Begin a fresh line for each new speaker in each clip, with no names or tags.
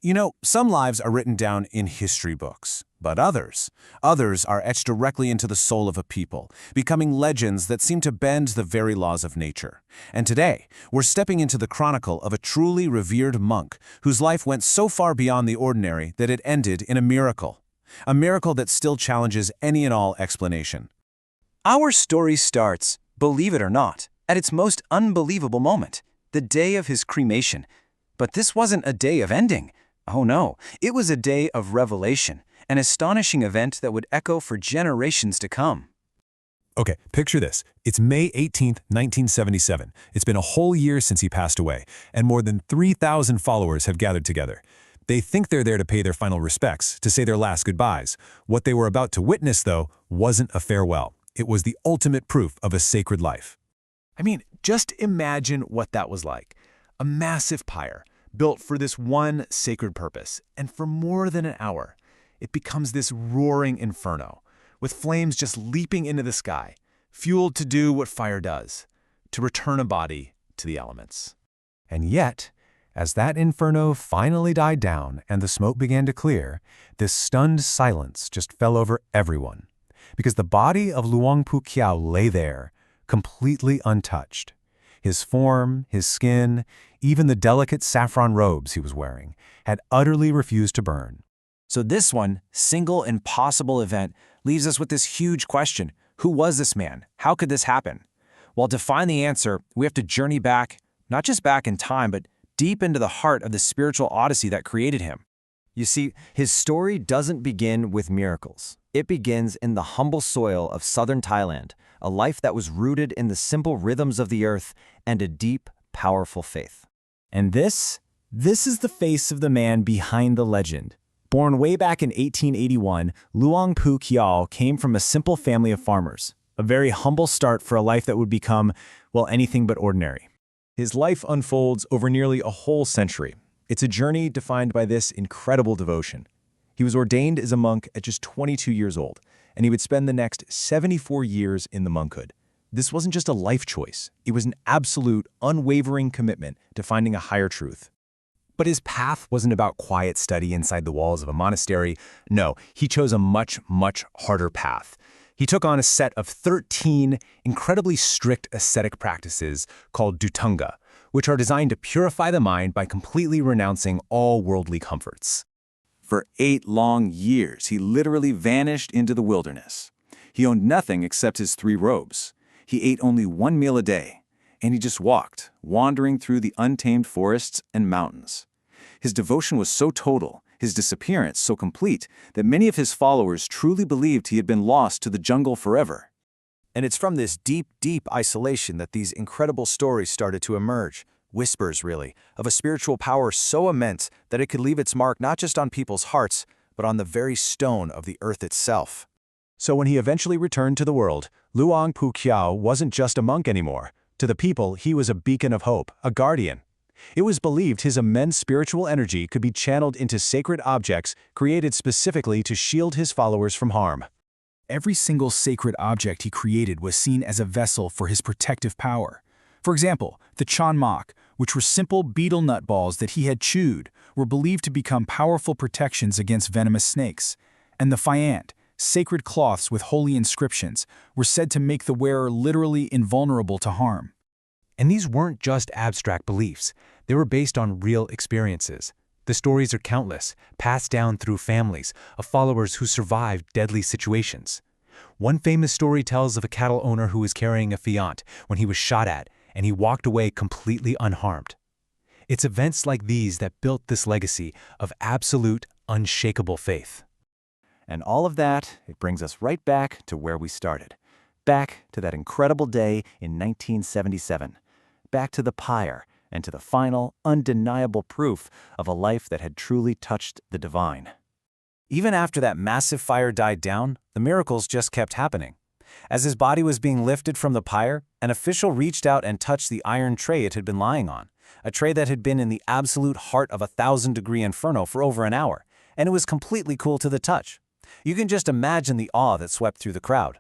You know, some lives are written down in history books, but others are etched directly into the soul of a people, becoming legends that seem to bend the very laws of nature. And today, we're stepping into the chronicle of a truly revered monk whose life went so far beyond the ordinary that it ended in a miracle that still challenges any and all explanation.
Our story starts, believe it or not, at its most unbelievable moment, the day of his cremation. But this wasn't a day of ending. Oh no, it was a day of revelation, an astonishing event that would echo for generations to come.
Okay, picture this. It's May 18th, 1977. It's been a whole year since he passed away, and more than 3,000 followers have gathered together. They think they're there to pay their final respects, to say their last goodbyes. What they were about to witness, though, wasn't a farewell. It was the ultimate proof of a sacred life.
I mean, just imagine what that was like. A massive pyre, built for this one sacred purpose, and for more than an hour, it becomes this roaring inferno, with flames just leaping into the sky, fueled to do what fire does, to return a body to the elements.
And yet, as that inferno finally died down and the smoke began to clear, this stunned silence just fell over everyone, because the body of Luang Pu Khiao lay there, completely untouched. His form, his skin, even the delicate saffron robes he was wearing, had utterly refused to burn.
So this one, single impossible event, leaves us with this huge question. Who was this man? How could this happen? Well, to find the answer, we have to journey back, not just back in time, but deep into the heart of the spiritual odyssey that created him. You see, his story doesn't begin with miracles. It begins in the humble soil of southern Thailand, a life that was rooted in the simple rhythms of the earth and a deep, powerful faith.
And this is the face of the man behind the legend. Born way back in 1881, Luang Pu Khiao came from a simple family of farmers, a very humble start for a life that would become, well, anything but ordinary. His life unfolds over nearly a whole century. It's a journey defined by this incredible devotion. He was ordained as a monk at just 22 years old, and he would spend the next 74 years in the monkhood. This wasn't just a life choice. It was an absolute, unwavering commitment to finding a higher truth. But his path wasn't about quiet study inside the walls of a monastery. No, he chose a much, much harder path. He took on a set of 13 incredibly strict ascetic practices called Dhutanga, which are designed to purify the mind by completely renouncing all worldly comforts.
For 8 long years, he literally vanished into the wilderness. He owned nothing except his 3 robes. He ate only 1 meal a day, and he just walked, wandering through the untamed forests and mountains. His devotion was so total, his disappearance so complete, that many of his followers truly believed he had been lost to the jungle forever.
And it's from this deep, deep isolation that these incredible stories started to emerge. Whispers, really, of a spiritual power so immense that it could leave its mark not just on people's hearts, but on the very stone of the earth itself.
So when he eventually returned to the world, Luang Pu Khiao wasn't just a monk anymore. To the people, he was a beacon of hope, a guardian. It was believed his immense spiritual energy could be channeled into sacred objects created specifically to shield his followers from harm. Every single sacred object he created was seen as a vessel for his protective power. For example, the Chian mak, which were simple beetle nut balls that he had chewed, were believed to become powerful protections against venomous snakes. And the Paen, sacred cloths with holy inscriptions, were said to make the wearer literally invulnerable to harm. And these weren't just abstract beliefs. They were based on real experiences. The stories are countless, passed down through families of followers who survived deadly situations. One famous story tells of a cattle owner who was carrying a fiant when he was shot at, and he walked away completely unharmed. It's events like these that built this legacy of absolute, unshakable faith.
And all of that, it brings us right back to where we started. Back to that incredible day in 1977. Back to the pyre and to the final, undeniable proof of a life that had truly touched the divine.
Even after that massive fire died down, the miracles just kept happening. As his body was being lifted from the pyre, an official reached out and touched the iron tray it had been lying on, a tray that had been in the absolute heart of a 1,000-degree inferno for over an hour, and it was completely cool to the touch. You can just imagine the awe that swept through the crowd.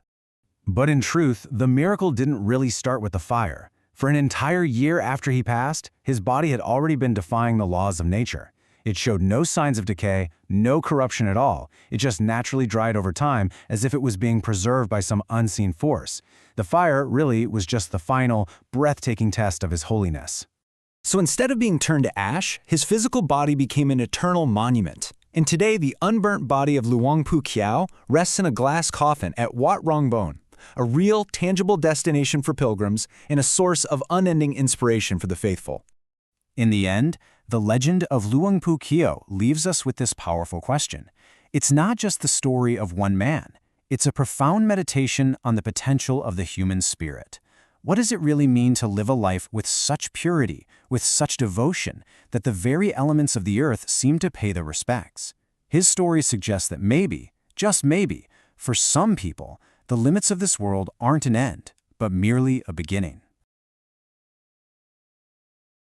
But in truth, the miracle didn't really start with the fire. For an entire year after he passed, his body had already been defying the laws of nature. It showed no signs of decay, no corruption at all. It just naturally dried over time as if it was being preserved by some unseen force. The fire really was just the final, breathtaking test of his holiness.
So instead of being turned to ash, his physical body became an eternal monument. And today, the unburnt body of Luang Pu Khiao rests in a glass coffin at Wat Rongbon, a real, tangible destination for pilgrims and a source of unending inspiration for the faithful.
In the end, the legend of Luang Pu Khiao leaves us with this powerful question. It's not just the story of one man. It's a profound meditation on the potential of the human spirit. What does it really mean to live a life with such purity, with such devotion, that the very elements of the earth seem to pay their respects? His story suggests that maybe, just maybe, for some people, the limits of this world aren't an end, but merely a beginning.